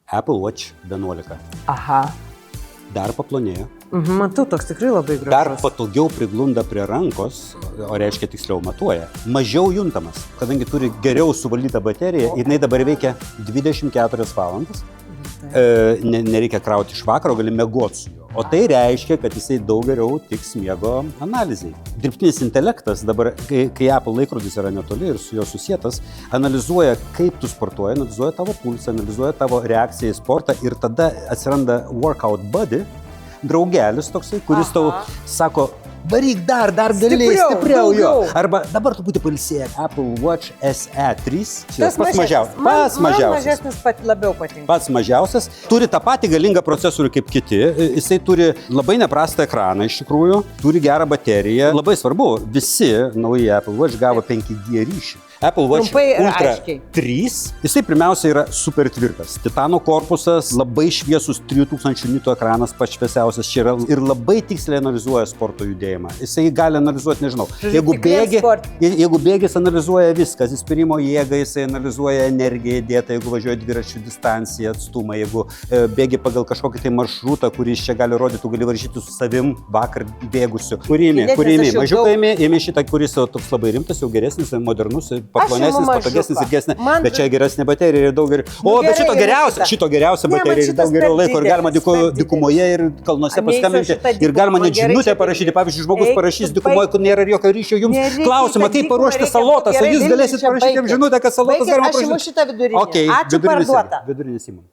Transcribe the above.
Apple Watch 11. Aha. Dar paplonėjo. Matau, toks tikrai labai gražus. Dar patogiau priglunda prie rankos, o reiškia tiksliau matuoja. Mažiau juntamas, kadangi turi geriau suvaldytą bateriją, jinai dabar veikia 24 valandas. Nereikia krauti iš vakaro, gali miegoti su juo. O tai reiškia, kad jisai daug geriau tiks miego analizai. Dirbtinis intelektas dabar, kai Apple laikrodis yra netoli ir su juo susietas, analizuoja, kaip tu sportuoji, analizuoja tavo pulsą, analizuoja tavo reakciją į sportą ir tada atsiranda workout buddy, draugelis toksai, kuris tau sako, varyk dar gali, stipriau jo. Arba dabar tu būti pailsėję Apple Watch SE 3. Tas pats mažiausias. Man mažesnis labiau patinka. Pats mažiausias. Turi tą patį galingą procesorių kaip kiti. Jisai turi labai neprastą ekraną iš tikrųjų. Turi gerą bateriją. Labai svarbu, visi nauji Apple Watch gavo 5G ryšį. Apple Watch Ultra 3. Jisai pirmiausia yra super tvirtas. Titano korpusas, labai šviesus 3000 nitų ekranas, pats šviesiausias čia yra ir labai tiksliai analizuoja sporto judėjimą. Jisai gali analizuoti, nežinau, jeigu bėgis analizuoja viską, įspyrimo jėgą, jisai analizuoja energiją įdėtą, jeigu važiuoja dviračių distanciją, atstumą, jeigu bėgi pagal kažkokį tai maršrutą, kuris čia gali rodyti, tu gali varžyti su savim vakar bėgusiu. Kurį imi? Mažiuką imi šitą, kuris toks labai rimtas, jau geresnis, modernus, paplonesnis, patogesnis ir gesnis, bet čia geresnė baterija ir daug geriau. O, bet šito geriausia baterija ir daug geriau laiko ir galima dykumoje ir kalnuose paskambinti ir galima net žinutę parašyti. Pavyzdžiui, žmogus parašys dykumoje, kur nėra jokio ryšio, jums klausimą, kaip paruošti salotas, ar jūs galėsit parašyti jam žinutę, kad salotas galima parašyti. Aš imu šitą vidurinį. Ačiū, parduota. Vidurinis įmonė.